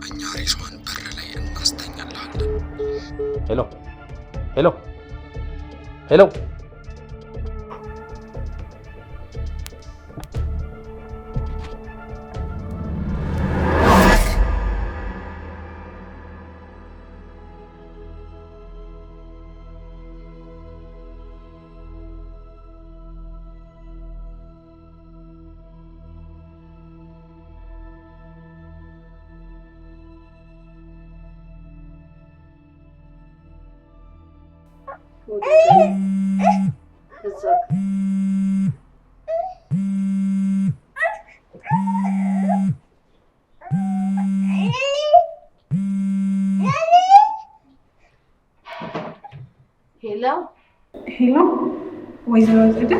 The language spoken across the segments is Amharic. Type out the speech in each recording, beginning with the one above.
እኛ ሬሷን በር ላይ እናስተኛላለን። ሄሎ ሄሎ ሄሎ ሄሎ ወይዘሮ ጽደ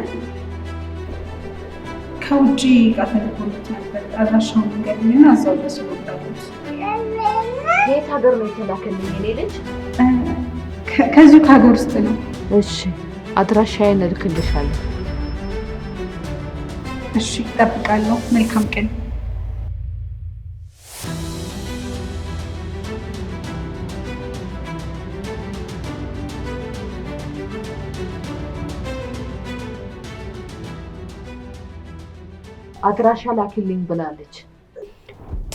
ከውጪ ጋር ተልኮልት ነበር። አድራሻውን ንገሪኝና እዛው ድረስ ወጣሁት። የት ሀገር ነው የተላከልኝ? እኔ ልጅ ከዚሁ ከሀገር ውስጥ ነው። እሺ አድራሻዬን እልክልሻለሁ። እሺ እጠብቃለሁ። መልካም ቀን። አድራሻ ላኪልኝ ብላለች።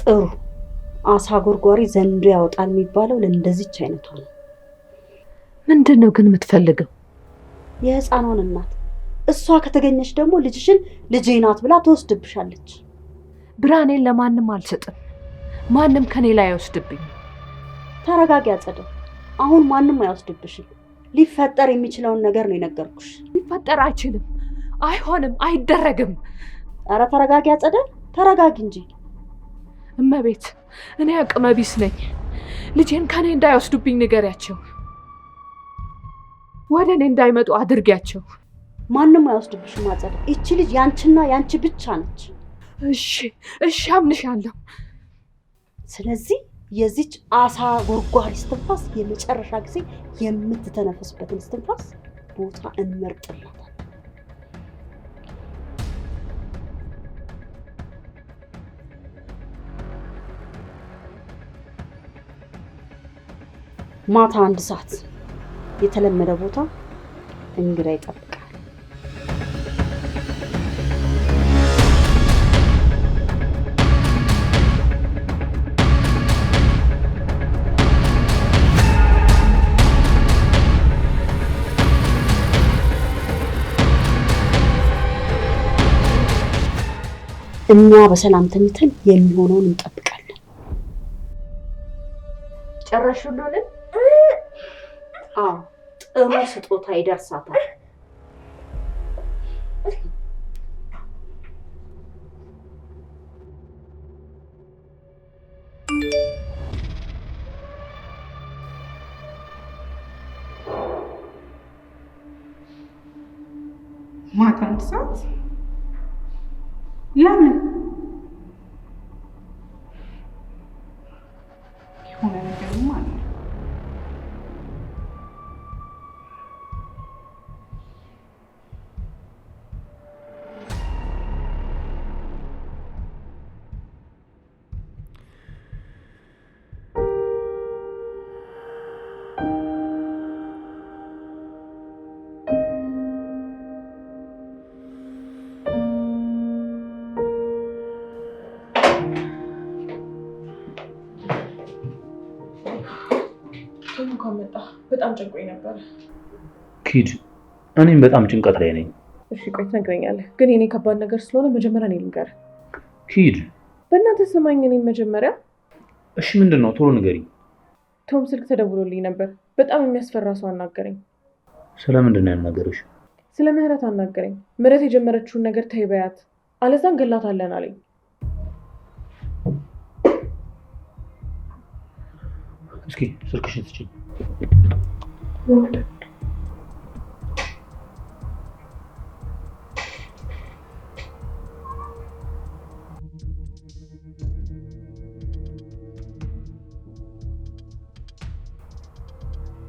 ጥሩ አሳ ጎርጓሪ ዘንዶ ያወጣል የሚባለው ለእንደዚች አይነቷ ነው። ምንድን ነው ግን የምትፈልገው? የህፃኗን እናት። እሷ ከተገኘች ደግሞ ልጅሽን ልጄ ናት ብላ ትወስድብሻለች። ብርሃኔን ለማንም አልሰጥም። ማንም ከኔ ላይ አይወስድብኝ። ተረጋጊ አጸደ። አሁን ማንም አይወስድብሽም። ሊፈጠር የሚችለውን ነገር ነው የነገርኩሽ። ሊፈጠር አይችልም፣ አይሆንም፣ አይደረግም። ኧረ ተረጋጊ አጸደ፣ ተረጋጊ እንጂ። እመቤት እኔ አቅመ ቢስ ነኝ። ልጄን ከኔ እንዳይወስዱብኝ ንገሪያቸው። ወደ እኔ እንዳይመጡ አድርጊያቸው። ማንም አይወስድብሽም አጸደ። ይቺ ልጅ ያንቺና ያንቺ ብቻ ነች። እሺ አምንሻለሁ። ስለዚህ የዚች አሳ ጎርጓሪ እስትንፋስ የመጨረሻ ጊዜ የምትተነፈስበትን እስትንፋስ ቦታ እንመርጥላታለን። ማታ 1 ሰዓት የተለመደ ቦታ እንግዳ ይጠብቃል። እኛ በሰላም ተኝተን የሚሆነውን እንጠብቃለን። ጨረሽሉን? ጥሩ ስጦታ ይደርሳታል። ማታ 1 ሰዓት ለምን? የሆነ ነገርም አለ። እንኳን መጣ። በጣም ጨንቆኝ ነበር። ኪድ እኔም በጣም ጭንቀት ላይ ነኝ። እሺ ቆይ ትነግረኛለህ፣ ግን የኔ ከባድ ነገር ስለሆነ መጀመሪያ እኔ ልንገርህ። ኪድ በእናትህ ስማኝ እኔን መጀመሪያ። እሺ ምንድን ነው? ቶሎ ንገሪኝ። ቶም ስልክ ተደውሎልኝ ነበር። በጣም የሚያስፈራ ሰው አናገረኝ። ስለምንድን ነው ያናገረሽ? ስለ ምህረት አናገረኝ። ምህረት የጀመረችውን ነገር ተይ በያት፣ አለዛ እንገላታለን አለኝ። እስኪ ስልክሽን ስጪኝ።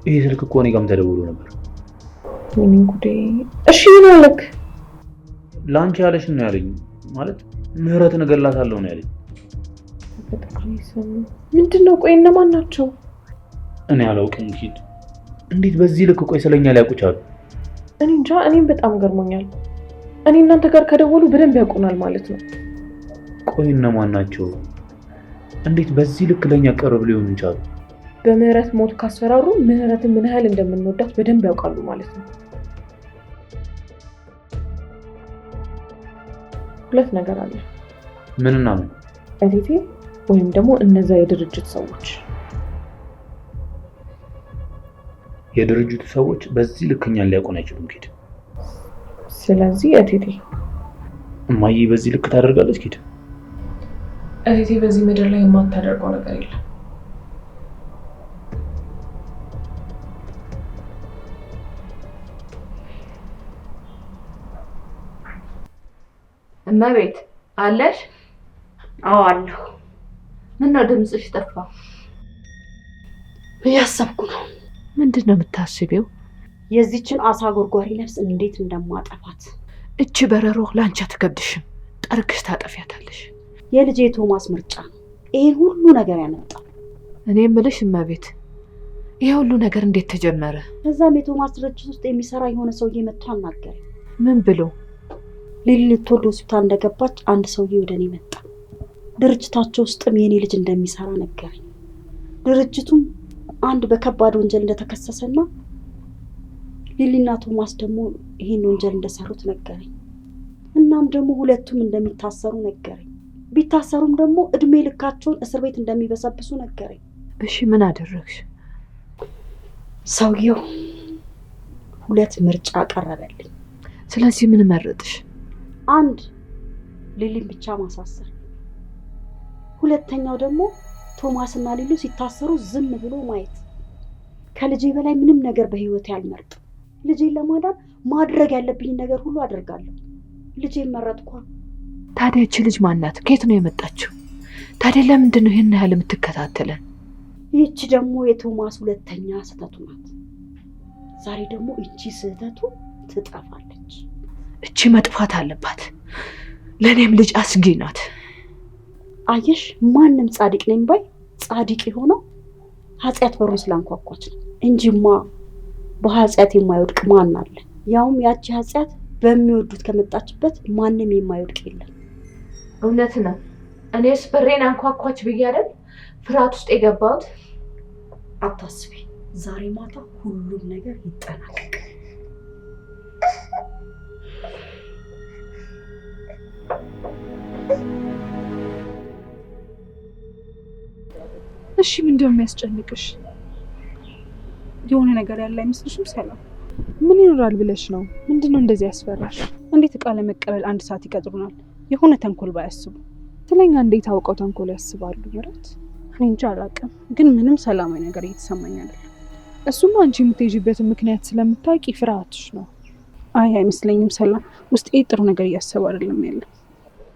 ይሄ ስልክ እኮ እኔ ጋርም ተደውሎ ነበር። ምን ጉዴ! እሺ ምን አለክ? ላንቺ ያለሽን ነው ያለኝ። ማለት ምህረትን እገላታለሁ ነው ያለኝ። ምንድነው? ቆይ እነማን ናቸው? እኔ አላውቅም ኪድ። እንዴት በዚህ ልክ ቆይ ስለኛ ሊያውቁ ቻሉ? እኔ እንጃ። እኔም በጣም ገርሞኛል። እኔ እናንተ ጋር ከደወሉ በደንብ ያውቁናል ማለት ነው። ቆይ እነማን ናቸው? እንዴት በዚህ ልክ ለኛ ቀርብ ሊሆኑ ቻሉ? በምህረት ሞት ካስፈራሩ ምህረትን ምን ያህል እንደምንወዳት በደንብ ያውቃሉ ማለት ነው። ሁለት ነገር አለ። ምንና ምን? እቴቴ ወይም ደግሞ እነዛ የድርጅት ሰዎች። የድርጅቱ ሰዎች በዚህ ልክ እኛን ሊያውቁን አይችሉም ኪድ። ስለዚህ እቴቴ እማዬ በዚህ ልክ ታደርጋለች ኪድ? እቴቴ በዚህ ምድር ላይ የማታደርገው ነገር የለም። እመቤት አለሽ? አዎ አለሁ። ምነው ድምፅሽ ጠፋ? እያሰብኩ ነው። ምንድን ነው የምታስቢው? የዚችን አሳ ጎርጓሪ ነፍስ እንዴት እንደማጠፋት። እቺ በረሮ ላንቺ አትከብድሽም። ጠርግሽ ታጠፊያታለሽ። የልጄ ቶማስ ምርጫ ነው ይሄን ሁሉ ነገር ያመጣው። እኔ የምልሽ እመቤት፣ ይሄ ሁሉ ነገር እንዴት ተጀመረ? ከዛም የቶማስ ድርጅት ውስጥ የሚሰራ የሆነ ሰውዬ መጥቶ አናገረኝ። ምን ብሎ? ሊሊ ልትወልድ ሆስፒታል እንደገባች አንድ ሰውዬ ወደ እኔ መጣ። ድርጅታቸው ውስጥም የኔ ልጅ እንደሚሰራ ነገረኝ። ድርጅቱም አንድ በከባድ ወንጀል እንደተከሰሰና ሊሊና ቶማስ ደግሞ ይሄን ወንጀል እንደሰሩት ነገረኝ። እናም ደግሞ ሁለቱም እንደሚታሰሩ ነገረኝ። ቢታሰሩም ደግሞ እድሜ ልካቸውን እስር ቤት እንደሚበሰብሱ ነገረኝ። እሺ ምን አደረግሽ? ሰውየው ሁለት ምርጫ ቀረበልኝ። ስለዚህ ምን መረጥሽ? አንድ ሊሊን ብቻ ማሳሰር፣ ሁለተኛው ደግሞ ቶማስና ሊሉ ሲታሰሩ ዝም ብሎ ማየት። ከልጄ በላይ ምንም ነገር በህይወቴ አልመርጥም። ልጄን ለማዳን ማድረግ ያለብኝ ነገር ሁሉ አደርጋለሁ። ልጄን መረጥኳ። ታዲያ እቺ ልጅ ማናት? ከየት ነው የመጣችው? ታዲያ ለምንድን ነው ይሄን ያህል የምትከታተለን? ይህቺ ደግሞ የቶማስ ሁለተኛ ስህተቱ ናት። ዛሬ ደግሞ እቺ ስህተቱ ትጠፋለች። እቺ መጥፋት አለባት። ለእኔም ልጅ አስጊ ናት። አየሽ፣ ማንም ጻድቅ ነኝ ባይ ጻድቅ የሆነው ኃጢአት በሩን ስላንኳኳች ነው እንጂማ በኃጢአት የማይወድቅ ማን አለ? ያውም ያቺ ኃጢአት በሚወዱት ከመጣችበት ማንም የማይወድቅ የለም። እውነት ነው። እኔስ በሬን አንኳኳች ብዬ አይደል ፍርሃት ውስጥ የገባሁት። አታስቢ፣ ዛሬ ማታ ሁሉም ነገር ይጠናቀቅ። እሺ ምንድን ነው የሚያስጨንቅሽ? የሆነ ነገር ያለ አይመስልሽም? ሰላም ምን ይኖራል ብለሽ ነው? ምንድነው እንደዚህ ያስፈራሽ? እንዴት እቃ ለመቀበል አንድ ሰዓት ይቀጥሩናል? የሆነ ተንኮል ባያስቡ። ስለኛ እንዴት አውቀው ተንኮል ያስባሉ? ምረት እኔ እንጃ አላውቅም፣ ግን ምንም ሰላማዊ ነገር እየተሰማኝ አይደለም። እሱማ አንቺ የምትሄጂበትን ምክንያት ስለምታውቂ ፍርሃትሽ ነው። አይ አይመስለኝም ሰላም፣ ውስጤ ጥሩ ነገር እያሰቡ አይደለም ያለ።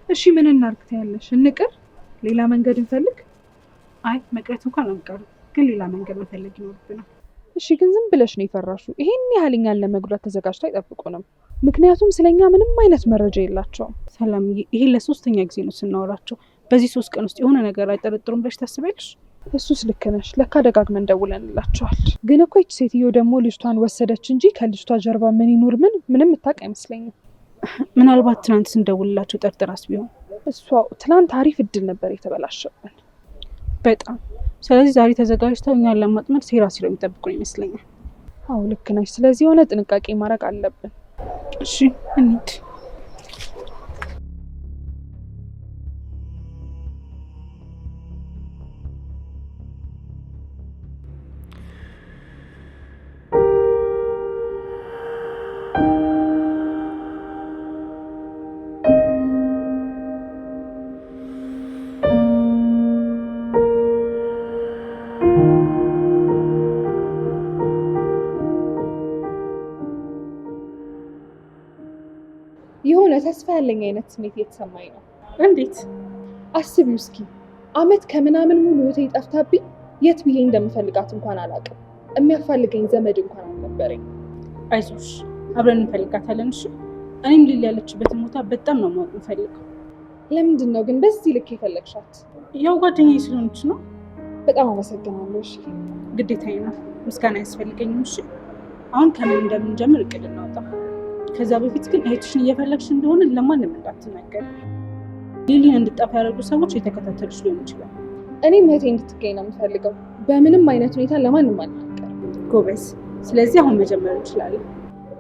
እሺ ምን እናርግ ትያለሽ? እንቅር? ሌላ መንገድ እንፈልግ? አይ መቅረት እንኳን አንቀርም፣ ግን ሌላ መንገድ መፈለግ ይኖርብናል። እሺ ግን ዝም ብለሽ ነው የፈራሹ? ይሄን ያህል እኛን ለመጉዳት ተዘጋጅተው አይጠብቁንም። ምክንያቱም ስለኛ ምንም አይነት መረጃ የላቸውም። ሰላም፣ ይሄ ለሶስተኛ ጊዜ ነው ስናወራቸው። በዚህ 3 ቀን ውስጥ የሆነ ነገር አይጠረጥሩም ብለሽ ታስቢያለሽ? እሱስ ልክ ነሽ። ለካ ደጋግመን ደውለንላቸዋል። ግን እኮ ይህች ሴትዮ ደግሞ ልጅቷን ወሰደች እንጂ ከልጅቷ ጀርባ ምን ይኖር ምንም የምታውቅ አይመስለኝም። ምናልባት ትናንት ስንደውልላቸው ጠርጥራስ ቢሆን። እሷ ትናንት አሪፍ እድል ነበር የተበላሸብን በጣም። ስለዚህ ዛሬ ተዘጋጅተው እኛን ለማጥመድ ሴራ ሲለው የሚጠብቁን ይመስለኛል። አዎ ልክ ነሽ። ስለዚህ የሆነ ጥንቃቄ ማድረግ አለብን። እሺ እንሂድ። የሆነ ተስፋ ያለኝ አይነት ስሜት እየተሰማኝ ነው። እንዴት? አስቢው እስኪ፣ አመት ከምናምን ሙሉ ህይወቴ ጠፍታብኝ የት ብዬ እንደምፈልጋት እንኳን አላውቅም። የሚያፋልገኝ ዘመድ እንኳን አልነበረኝ። አይዞሽ፣ አብረን እንፈልጋታለን። እሺ፣ እኔም ሊል ያለችበትን ቦታ በጣም ነው ማወቅ እንፈልገው። ለምንድን ነው ግን በዚህ ልክ የፈለግሻት? ያው ጓደኛዬ ስለሆነች ነው። በጣም አመሰግናለሁ። እሺ ግዴታዬ ነው፣ ምስጋና ያስፈልገኝም። እሺ አሁን ከምን እንደምንጀምር እቅድ እናውጣ። ከዛ በፊት ግን እህትሽን እየፈለግሽ እንደሆነ ለማንም እንዳትናገር። ሊሊን እንድጠፋ ያደረጉ ሰዎች የተከታተሉሽ ሊሆን ይችላል። እኔም እህቴ እንድትገኝ ነው የምፈልገው። በምንም አይነት ሁኔታ ለማንም አልናገርም። ጎበዝ። ስለዚህ አሁን መጀመር እንችላለን።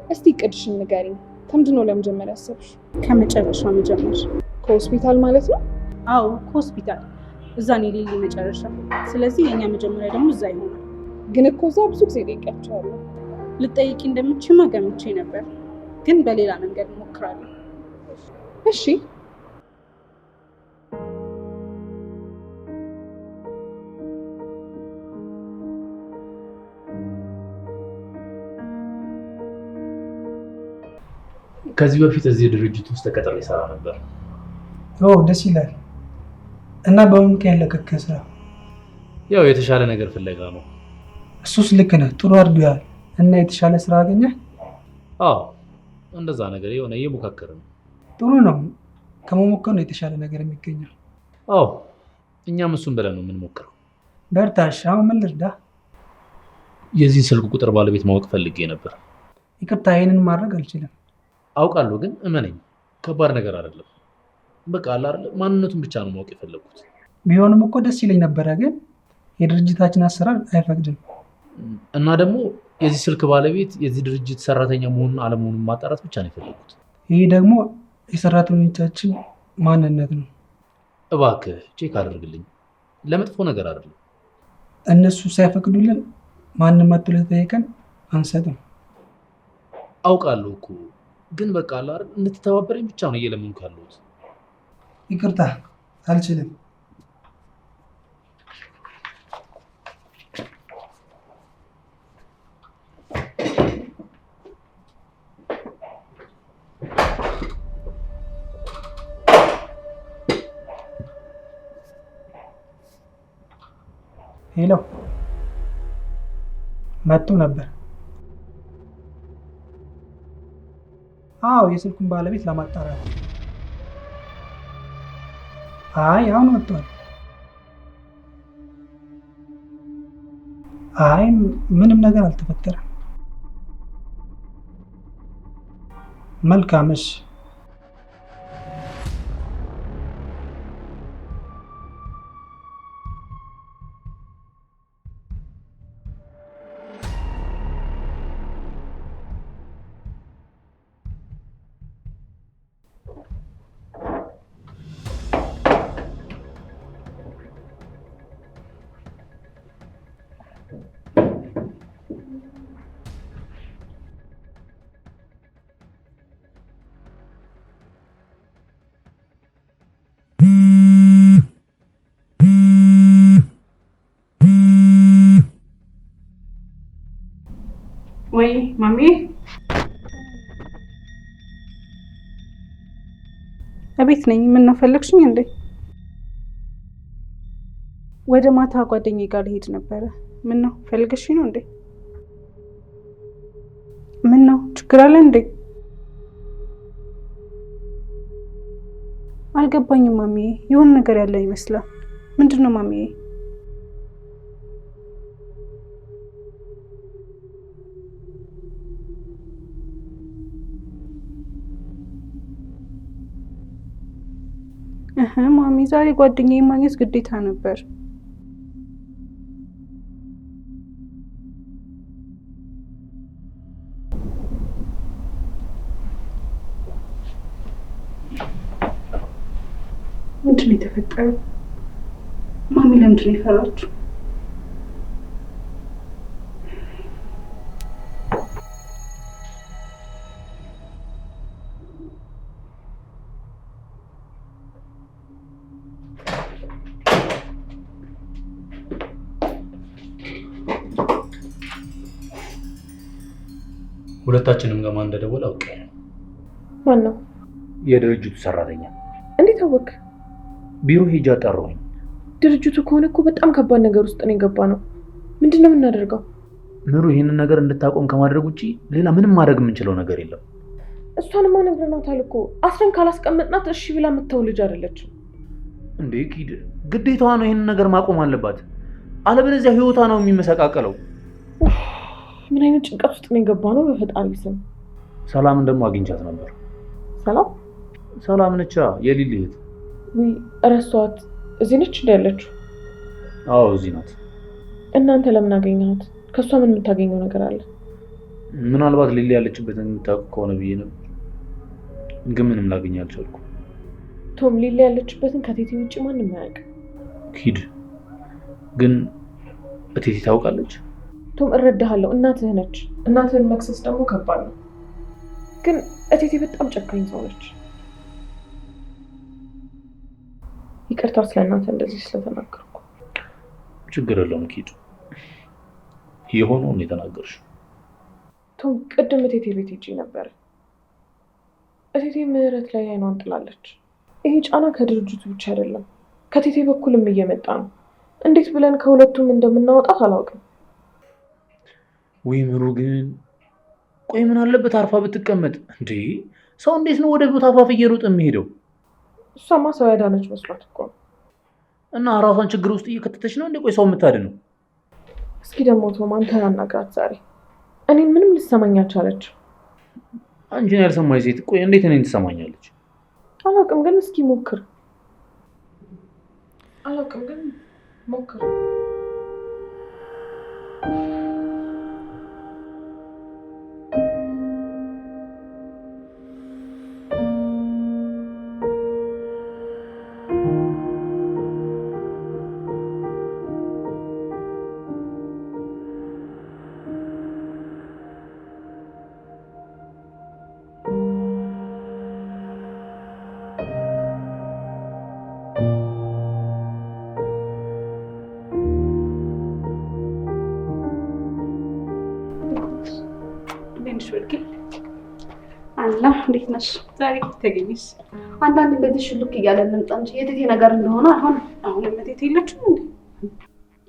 እስቲ እቅድሽን ንገሪኝ። ከምንድን ነው ለመጀመር ያሰብሽ? ከመጨረሻ መጀመር። ከሆስፒታል ማለት ነው? አዎ ከሆስፒታል። እዛ ነው ሊሊ መጨረሻ። ስለዚህ የኛ መጀመሪያ ደግሞ እዛ ይሆናል። ግን እኮ እዛ ብዙ ጊዜ ጠይቂያቸዋለሁ። ልጠይቂ እንደምችማ ገምቼ ነበር፣ ግን በሌላ መንገድ እሞክራለሁ። እሺ ከዚህ በፊት እዚህ ድርጅት ውስጥ ተቀጥሬ እሰራ ነበር። ደስ ይላል። እና በምን ምክንያት ለቀቅህ ስራ? ያው የተሻለ ነገር ፍለጋ ነው። እሱስ ልክ ነህ፣ ጥሩ አድርገሃል። እና የተሻለ ስራ አገኘህ? አዎ እንደዛ ነገር የሆነ እየሞካከረ ነው። ጥሩ ነው። ከመሞከር ነው የተሻለ ነገር የሚገኘው። አዎ እኛም እሱን ብለን ነው የምንሞክረው። በርታሽ። አሁን ምን ልርዳ? የዚህን ስልክ ቁጥር ባለቤት ማወቅ ፈልጌ ነበር። ይቅርታ፣ ይሄንን ማድረግ አልችልም። አውቃለሁ፣ ግን እመነኝ ከባድ ነገር አይደለም። በቃ አለ አይደል፣ ማንነቱን ብቻ ነው ማወቅ የፈለኩት። ቢሆንም እኮ ደስ ይለኝ ነበረ፣ ግን የድርጅታችን አሰራር አይፈቅድም። እና ደግሞ የዚህ ስልክ ባለቤት የዚህ ድርጅት ሰራተኛ መሆኑን አለመሆኑን ማጣራት ብቻ ነው የፈለኩት። ይህ ደግሞ የሰራተኞቻችን ማንነት ነው። እባክህ ቼክ አድርግልኝ። ለመጥፎ ነገር አይደለም። እነሱ ሳይፈቅዱልን ማንም መጥቶ ለጠየቀን አንሰጥም። አውቃለሁ እኮ ግን በቃ አለ አይደል፣ እንድትተባበረኝ ብቻ ነው እየለመንኩ ያለሁት። ይቅርታ አልችልም። ሄሎ፣ መጡ ነበር። አዎ የስልኩን ባለቤት ለማጣራት። አይ አሁን ወጥቷል። አይ ምንም ነገር አልተፈጠረም። መልካም እሺ። ወይ ማሚ፣ እቤት ነኝ። ምን ነው ፈለግሽኝ እንዴ? ወደ ማታ ጓደኛዬ ጋር ልሄድ ነበረ። ምን ነው ፈልገሽኝ ነው እንዴ? ምን ነው ችግር አለ እንዴ? አልገባኝም ማሚዬ። የሆነ ነገር ያለ ይመስላል። ምንድን ነው ማሚዬ? ማሚ ዛሬ ጓደኛዬ ማግኘት ግዴታ ነበር። ምንድን ነው የተፈጠረው? ማሚ ለምንድን ነው የፈራችው? ሁለታችንም ጋር ማን እንደደወለ አውቄያለሁ። ማን ነው? የድርጅቱ ሰራተኛ። እንዴት አወቅ? ቢሮ ሄጄ አጣራሁኝ። ድርጅቱ ከሆነ እኮ በጣም ከባድ ነገር ውስጥ ነው የገባ ነው። ምንድን ነው የምናደርገው? ምሩ ይህንን ነገር እንድታቆም ከማድረግ ውጭ ሌላ ምንም ማድረግ የምንችለው ነገር የለም። እሷንማ ነግረናታል እኮ አስረን ካላስቀመጥናት እሺ ብላ የምትተው ልጅ አይደለችም። እንዴ ኪድ ግዴታዋ ነው ይሄንን ነገር ማቆም አለባት። አለበለዚያ ህይወቷ ነው የሚመሰቃቀለው። ምን አይነት ጭንቀት ውስጥ ነው የገባ ነው በፈጣሪ ስም። ሰላምን ደግሞ አግኝቻት ነበር። ሰላም ነቻ የሊሊ እህት። ወይ እረሷት። እዚህ ነች እንደ ያለችው? አዎ እዚህ ናት። እናንተ ለምን አገኘሃት? ከሷ ምን የምታገኘው ነገር አለ? ምናልባት ሊሊ ያለችበትን የምታውቅ ከሆነ ብዬ ነበር፣ ግን ምንም ላገኝ አልቻልኩም። ቶም ሊሊ ያለችበትን ከቴቴ ውጭ ማንም አያውቅም። ኪድ ግን እቴቴ ታውቃለች? ቶም እረዳሃለሁ፣ እናትህ ነች። እናትህን መክሰስ ደግሞ ከባድ ነው፣ ግን እቴቴ በጣም ጨካኝ ሰው ነች። ይቅርታ ስለእናንተ እንደዚህ ስለተናገርኩ። ችግር የለውም ኪድ፣ የሆነውን የተናገርሽው። ቶም ቅድም እቴቴ ቤት ሄጄ ነበር። እቴቴ ምህረት ላይ አይኗን ጥላለች። ይሄ ጫና ከድርጅቱ ብቻ አይደለም ከቴቴ በኩልም እየመጣ ነው። እንዴት ብለን ከሁለቱም እንደምናወጣት አላውቅም። ወይ ምሩ ግን ቆይ ምን አለበት አርፋ ብትቀመጥ እንዴ? ሰው እንዴት ነው ወደ ቦታ አፋፍ እየሮጠ የሚሄደው? እሷማ ሰው ያዳነች መስሏት እኮ ነው። እና ራሷን ችግር ውስጥ እየከተተች ነው እንዴ? ቆይ ሰው የምታድነው? እስኪ ደግሞ ቶም አንተን አናግራት ዛሬ። እኔን ምንም ልትሰማኝ አልቻለች። አንቺን ያልሰማች ሴት ቆይ እንዴት እኔን ትሰማኛለች? አላውቅም ግን እስኪ ሞክር። አላውቅም ግን ሞክር። አላህ እንዴት ነሽ? ዛሬ ተገኘሽ? አንዳንድ እንደዚህ ሽሉክ እያለን እንምጣ እንጂ የቴቴ ነገር እንደሆነ አሁን ቴቴ የለችም እንዴ?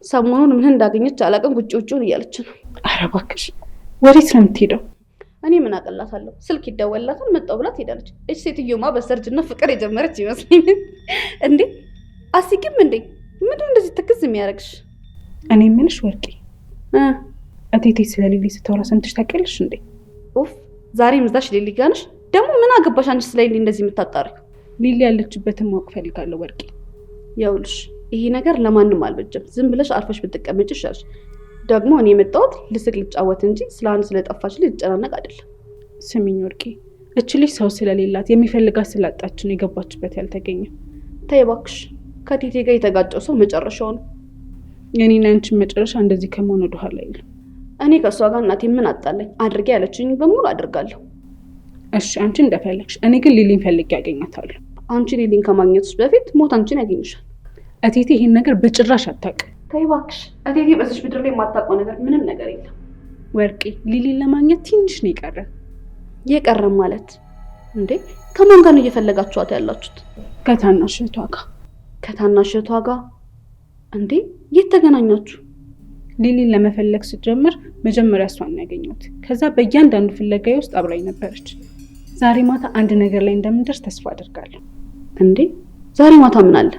ሰሞኑን ምን እንዳገኘች አላውቅም፣ ውጭውን እያለች ነው። ኧረ እባክሽ ወዴት ነው የምትሄደው? እኔ ምን አቀላታለሁ? ስልክ ይደወልላታል፣ መጣሁ ብላ ትሄዳለች። እቺ ሴትዮማ በሰርጅና ፍቅር የጀመረች ይመስለኛል። እንዴ አሲቂም እንዴ? ምንድን እንደዚህ ትክዝ የሚያደርግሽ? እኔ ምንሽ ወርቄ እቴቴ ስለ ሊሊ ስታወራ ሰምተሽ ታውቂያለሽ እንዴ? ኡፍ ዛሬ ምዛሽ ሊሊ ጋር ነሽ? ደግሞ ምን አገባሽ አንቺ ስለ ሊሊ እንደዚህ የምታጣሪው? ሊሊ ያለችበትን ማወቅ ፈልጋለሁ ወርቄ። ይኸውልሽ ይሄ ነገር ለማንም አልበጀም። ዝም ብለሽ አርፈሽ ብትቀመጭ ይሻልሽ። ደግሞ እኔ የመጣሁት ልስቅ ልጫወት እንጂ ስለ አንድ ስለጠፋች ልጅ ልጨናነቅ አይደለም። ስሚኝ ወርቄ፣ እች ልጅ ሰው ስለሌላት የሚፈልጋት ስላጣች ነው የገባችበት ያልተገኘ። ተይ እባክሽ፣ ከቴቴ ጋር የተጋጨው ሰው መጨረሻው ነው። የኔና አንቺን መጨረሻ እንደዚህ ከመሆን ወደኋላ አይልም። እኔ ከእሷ ጋር እናቴ ምን አጣለኝ? አድርጌ ያለችኝ በሙሉ አድርጋለሁ። እሺ አንቺ እንደፈለግሽ፣ እኔ ግን ሊሊን ፈልጌ ያገኛታለሁ። አንቺ ሊሊን ከማግኘትሽ በፊት ሞት አንቺን ያገኝሻል። እቴቴ ይሄን ነገር በጭራሽ አታውቅም። ተይ እባክሽ፣ እቴቴ በዚህ ምድር ላይ የማታውቀው ነገር ምንም ነገር የለም። ወርቄ ሊሊን ለማግኘት ትንሽ ነው የቀረን። የቀረን ማለት እንዴ? ከማን ጋር ነው እየፈለጋችኋት ያላችሁት? ከታናሽ እህቷ ጋር። ከታናሽ እህቷ ጋር እንዴ? የት ተገናኛችሁ? ሊሊን ለመፈለግ ስትጀምር መጀመሪያ እሷን ያገኘሁት። ከዛ በእያንዳንዱ ፍለጋዬ ውስጥ አብራኝ ነበረች። ዛሬ ማታ አንድ ነገር ላይ እንደምንደርስ ተስፋ አደርጋለሁ። እንዴ ዛሬ ማታ ምን አለ?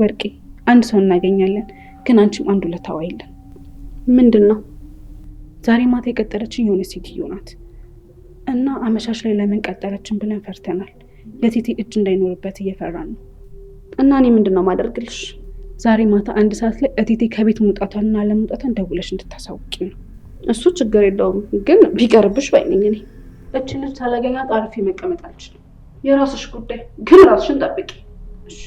ወርቄ አንድ ሰው እናገኛለን፣ ግን አንቺም አንዱ ለታዋይለን። ምንድን ነው? ዛሬ ማታ የቀጠረችን የሆነ ሴትዮ ናት እና አመሻሽ ላይ ለምን ቀጠረችን ብለን ፈርተናል። የቴቴ እጅ እንዳይኖርበት እየፈራን ነው። እና እኔ ምንድን ነው ማደርግልሽ? ዛሬ ማታ 1 ሰዓት ላይ እቴቴ ከቤት መውጣቷንና ለመውጣቷን ደውለሽ እንድታሳውቂ ነው። እሱ ችግር የለውም፣ ግን ቢቀርብሽ ባይነኝ። እኔ እቺ ልጅ ሳላገኛት አርፌ መቀመጥ አልችልም። የራስሽ ጉዳይ፣ ግን ራስሽን ጠብቂ እሺ?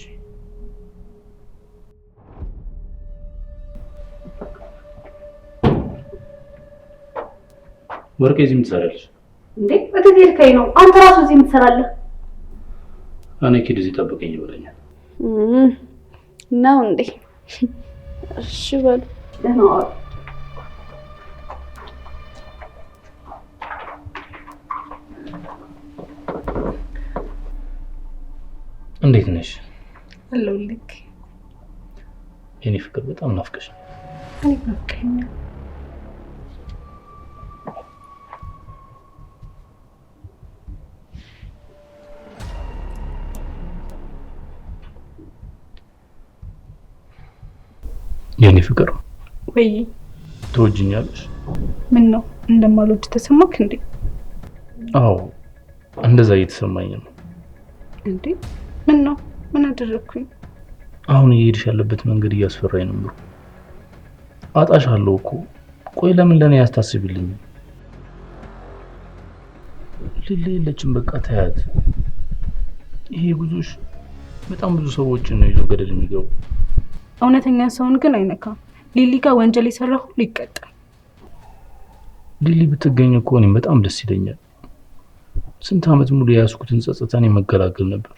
ወርቄ እዚህ የምትሰራለች እንዴ? እቴቴ ልከኝ ነው። አንተ ራሱ እዚህ የምትሰራለህ? እኔ ኪድ እዚህ ጠብቀኝ ይበለኛል ነው እንዴ? እሺ በሉ ደህና ዋሉ። እንዴት ነሽ? አለሁልህ የኔ ፍቅር። በጣም ናፍቀሽ። እኔ ናፍቀኸኛል። የኔ ፍቅር ወይ ትወጂኛለሽ? ምን ነው እንደማልወድ ተሰማክ እንዴ? አዎ እንደዛ እየተሰማኝ ነው። እንዴ ምን ነው? ምን አደረኩኝ? አሁን እየሄድሽ ያለበት መንገድ እያስፈራኝ ነው። አጣሻለሁ እኮ። ቆይ ለምን ለኔ ያስታስብልኝ? ሊሊ የለችም፣ በቃ ተያት። ይሄ ጉዞሽ በጣም ብዙ ሰዎችን ነው ይዞ ገደል የሚገቡ። እውነተኛ ሰውን ግን አይነካም። ሊሊ ጋር ወንጀል የሰራ ሁሉ ይቀጣል። ሊሊ ብትገኝ እኮ እኔም በጣም ደስ ይለኛል። ስንት ዓመት ሙሉ የያዝኩትን ጸጸታን መገላገል ነበር።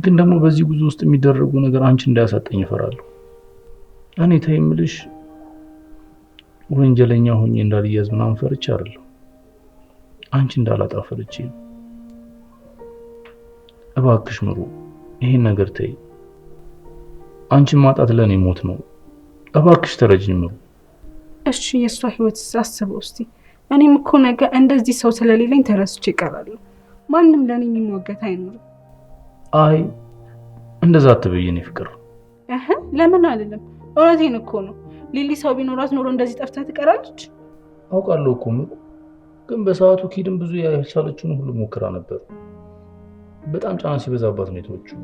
ግን ደግሞ በዚህ ጉዞ ውስጥ የሚደረጉ ነገር አንቺ እንዳያሳጠኝ እፈራለሁ። እኔ ተይ የምልሽ ወንጀለኛ ሆኜ እንዳልያዝ ምናምን ፈርቼ አይደለም፣ አንቺ እንዳላጣ ፈርቼ። እባክሽ ምሩ ይሄን ነገር ተይ። አንቺን ማጣት ለኔ ሞት ነው። እባክሽ ተረጅኝ ምሩ። እሺ የሷ ህይወት አስበው እስቲ። እኔም እኮ ነገ እንደዚህ ሰው ስለሌለኝ ተረስቼ እቀራለሁ። ማንም ለኔ የሚሟገት አይኖርም። አይ እንደዛ አትበይ የኔ ፍቅር። ለምን አይደለም? እውነቴን እኮ ነው። ሊሊ ሰው ቢኖራት ኖሮ እንደዚህ ጠፍታ ትቀራለች? አውቃለሁ እኮ ምሩ፣ ግን በሰዓቱ ኪድም ብዙ ያልቻለችውን ሁሉ ሞክራ ነበር። በጣም ጫና ሲበዛባት ነው የተወችው።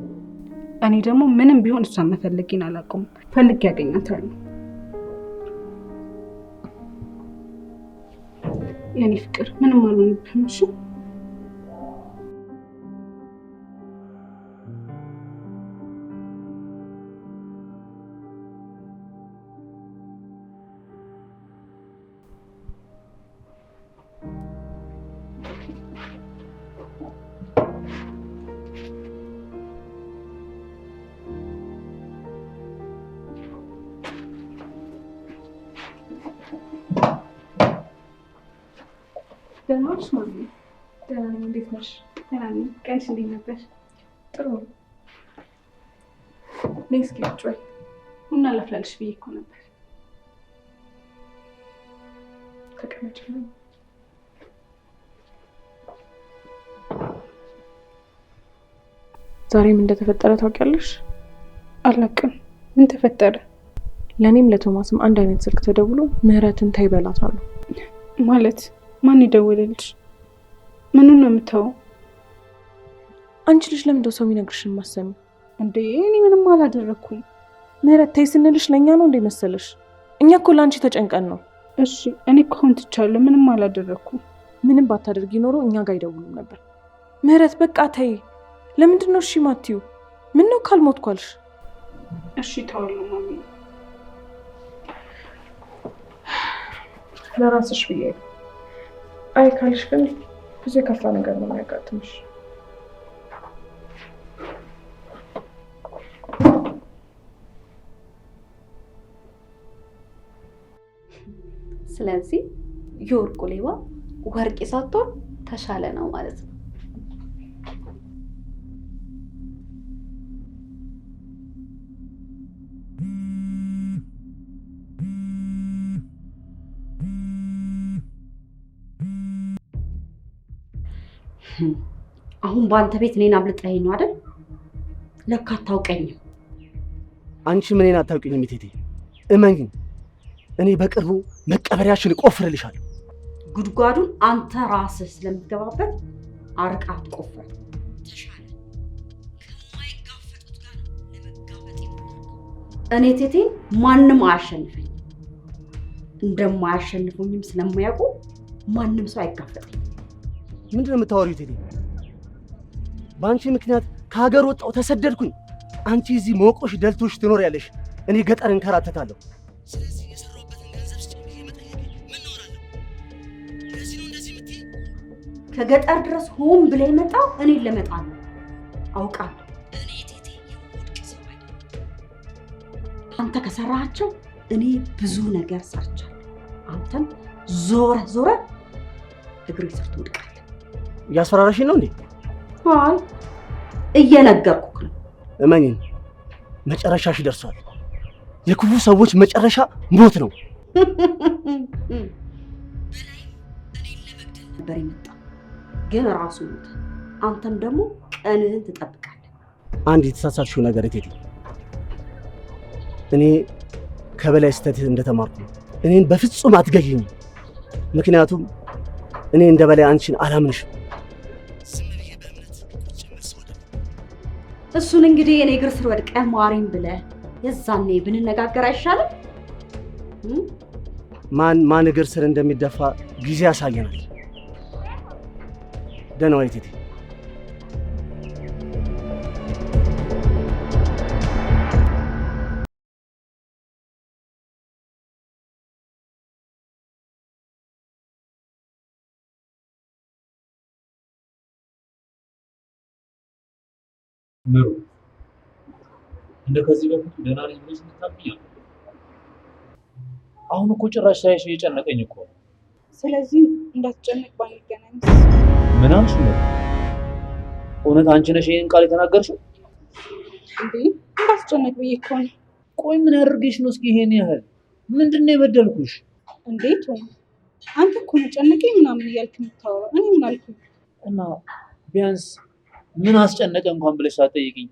እኔ ደግሞ ምንም ቢሆን እሷን መፈለጌን አላቆም። ፈልጌ ያገኛታለሁ። የኔ ፍቅር ምንም አልሆንብህም። እሺ ደህና ነሽ ማሚ? ደህና ነኝ። እንዴት ነሽ? ደህና ነኝ። ቀንሽ እንዴት ነበር? ጥሩ ነው። ነይ እስኪ ቁጭ በይ። ቡና ላፍላልሽ ብዬሽ እኮ ነበር። ተቀመጭ። ዛሬም እንደተፈጠረ ታውቂያለሽ? አላውቅም። ምን ተፈጠረ? ለእኔም ለቶማስም አንድ አይነት ስልክ ተደውሎ ምህረትን ተይ በላት አሉ። ማለት ማን ይደውልልሽ? ምኑን ነው የምታወው? አንቺ ልጅ ለምን እንደው ሰው የሚነግርሽን ማሰሚ እንዴ? እኔ ምንም አላደረኩም። ምህረት ተይ ስንልሽ ለእኛ ነው እንደ መሰለሽ? እኛ እኮ ለአንቺ ተጨንቀን ነው። እሺ እኔ እኮ አሁን ትቻለሁ። ምንም አላደረኩም። ምንም ባታደርጊ ኖሮ እኛ ጋር አይደውሉም ነበር። ምህረት በቃ ተይ። ለምንድን ነው እሺ ማትዩ? ምን ነው ካልሞትኩ አልሽ? እሺ ተዋለሁ ማሚ። ለራስሽ ብዬ አይ ካልሽ ግን ብዙ የከፋ ነገር ነው የሚያጋጥምሽ። ስለዚህ የወርቁ ሌባ ወርቅ ሳትሆን ተሻለ ነው ማለት ነው። አሁን በአንተ ቤት እኔን አምልጠኸኝ ነው አይደል? ለካ አታውቀኝም። አንቺ ምንን አታውቂኝም እቴቴ። እመኚኝ፣ እኔ በቅርቡ መቀበሪያሽን እቆፍርልሻለሁ። ጉድጓዱን አንተ ራስህ ስለምትገባበት አርቃ አትቆፍር። ተሻለ ከማይጋፈጡት ጋር ለመጋፈጥ እኔ እቴቴን ማንም አያሸንፈኝ። እንደማያሸንፉኝም ስለማያውቁ ማንም ሰው አይጋፈጠኝ። ምንድን ነው የምታወሪው እቴቴ? በአንቺ ምክንያት ከሀገር ወጣሁ፣ ተሰደድኩኝ። አንቺ እዚህ ሞቆሽ ደልቶሽ ትኖሪያለሽ፣ እኔ ገጠር እንከራተታለሁ። ስለዚህ የሰራሁበትን ገንዘብ ስጭኝ ብዬ መጠየቄ ምን እኖራለሁ? ለዚህ ነው እንደዚህ የምትይ? ከገጠር ድረስ ሆን ብለህ የመጣው እኔን ለመጣል ነው። አውቃለሁ። እኔ እቴቴ የምወድቅ ሰው አይደለም። አንተ ከሰራሃቸው እኔ ብዙ ነገር ሰርቻለሁ። አንተም ዞረ ዞረ እግሬ ስር ትወድቃለህ። እያስፈራራሽኝ ነው እንዴ? አይ እየነገርኩህ ነው። እመኚኝ፣ መጨረሻሽ ደርሷል። የክፉ ሰዎች መጨረሻ ሞት ነው። እኔን ለመግደል ነበር የመጣው፣ ግን ራሱ ሞተ። አንተም ደግሞ ቀንህን ትጠብቃለህ። አንድ የተሳሳትሽው ነገር እቴቴ፣ እኔ ከበላይ ስህተት እንደተማርኩ ነው። እኔን በፍጹም አትገይኝ። ምክንያቱም እኔ እንደ በላይ አንቺን አላምንሽም። እሱን እንግዲህ የኔ እግር ስር ወድቀህ ማሪም ብለህ የዛኔ ብንነጋገር አይሻልም? ማን እግር ስር እንደሚደፋ ጊዜ ያሳየናል። ደህና ዋይ እቴቴ። ምሩ እንደ ከዚህ በፊት ደህና ነኝ ብለሽ ልታብኛል። አሁን እኮ ጭራሽ ሳይሽ እየጨነቀኝ እኮ። ስለዚህ እንዳትጨነቅ ባንገናኝ። ምን አልሽ ነው? እውነት አንቺ ነሽ ይሄን ቃል የተናገርሽው? እንዴ እንዳትጨነቅ ብዬ እኮ ነው። ቆይ ምን ያደርግሽ ነው? እስኪ ይሄን ያህል ምንድነው የበደልኩሽ? እንዴት ሆነ? አንተ እኮ ነው ጨነቀኝ ምናምን እያልክ የምታወራው። እኔ ምን አልኩኝ? እና ቢያንስ ምን አስጨነቀ እንኳን ብለሽ ሳትጠይቂኝ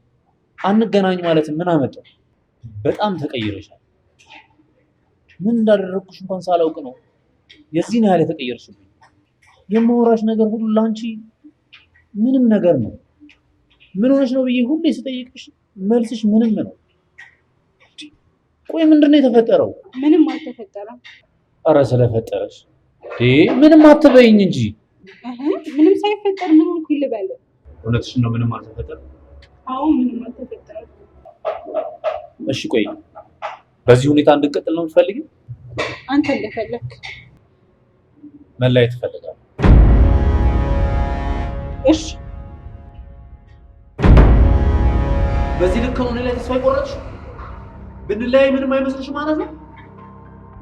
አንገናኝ ማለት ምን አመጣ? በጣም ተቀይረሻል። ምን እንዳደረግኩሽ እንኳን ሳላውቅ ነው የዚህን ያህል የተቀየርሽብኝ። የማወራሽ ነገር ሁሉ ላንቺ ምንም ነገር ነው። ምን ሆነሽ ነው ብዬ ሁሌ ስጠይቅሽ መልስሽ ምንም ነው። ቆይ ምንድነው የተፈጠረው? ምንም አልተፈጠረም። ኧረ ስለፈጠረሽ ምንም አትበይኝ እንጂ። ምንም ሳይፈጠር ምን ሆንኩኝ ልበል? እውነትሽን ነው? ምንም አልተፈጠረም? አዎ ምንም አልተፈጠረም። እሺ ቆይ በዚህ ሁኔታ እንድንቀጥል ነው የምትፈልጊው? አንተ እንደፈለክ። መለያየት እፈልጋለሁ። እሺ በዚህ ልክ ነው እኔ ላይ ተስፋ የቆረጥሽ? ብንለያይ ምንም አይመስልሽ ማለት ነው?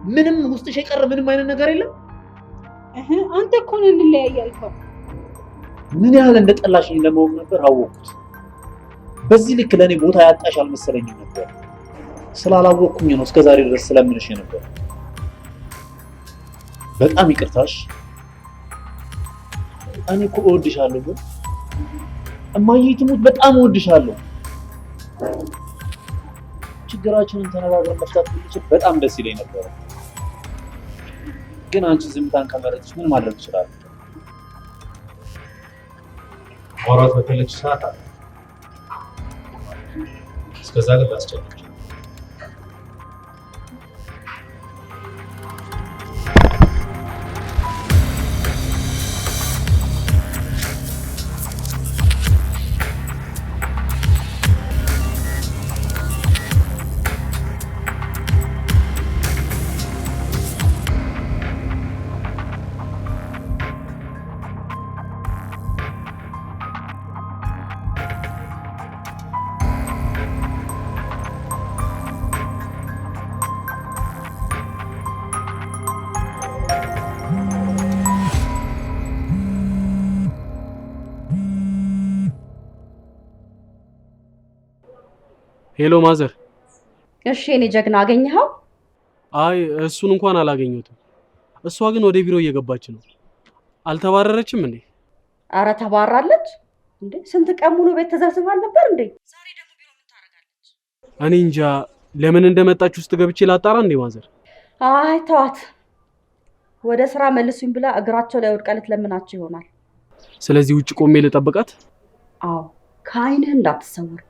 ምንም ውስጥሽ የቀረ ምንም አይነት ነገር የለም? አንተ እኮ ነው እንለያይ ያልከው። ምን ያህል እንደጠላሽኝ ለማወቅ ነበር አወቅኩት። በዚህ ልክ ለኔ ቦታ ያጣሽ አልመሰለኝም ነበር። ስላላወቅኩኝ ነው እስከዛሬ ድረስ ስለምንሽ ነበር። በጣም ይቅርታሽ። እኔ እኮ እወድሻለሁ፣ ግን እማዬ ትሙት በጣም እወድሻለሁ። ችግራችንን ተነጋግረን መፍታት ብንችል በጣም ደስ ይለኝ ነበር። ግን አንቺ ዝምታን ከመረጥሽ ምን ማድረግ እችላለሁ? ማውራት በፈለግሽ ሰዓት አለ። እስከዛ ግን ላስጨንቅሽ። ሄሎ ማዘር። እሺ የኔ ጀግና አገኘኸው? አይ እሱን እንኳን አላገኘሁትም። እሷ ግን ወደ ቢሮ እየገባች ነው። አልተባረረችም እንዴ? አረ ተባራለች እንዴ? ስንት ቀን ሙሉ ቤት ተዘግዝፋል ነበር እንዴ? ዛሬ ደግሞ ቢሮ ምን ታረጋለች? እኔ እንጃ። ለምን እንደመጣች ውስጥ ገብቼ ላጣራ እንዴ ማዘር? አይ ተዋት። ወደ ስራ መልሱኝ ብላ እግራቸው ላይ ወድቃ ልትለምናቸው ይሆናል። ስለዚህ ውጭ ቆሜ ልጠብቃት? አዎ ከአይንህ እንዳትሰወር።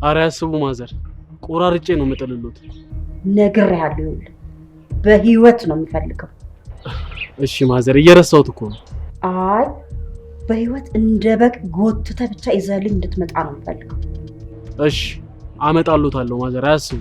አረ ያስቡ ማዘር፣ ቆራርጬ ነው የምጥልሉት። ነግሬሃለሁ፣ ይኸውልህ በህይወት ነው የምፈልገው። እሺ ማዘር፣ እየረሳሁት እኮ ነው። አይ በህይወት እንደ በግ ጎትተህ ብቻ ይዘህልኝ እንድትመጣ ነው የምፈልገው። እሺ አመጣሉታለሁ ማዘር፣ አያስቡ።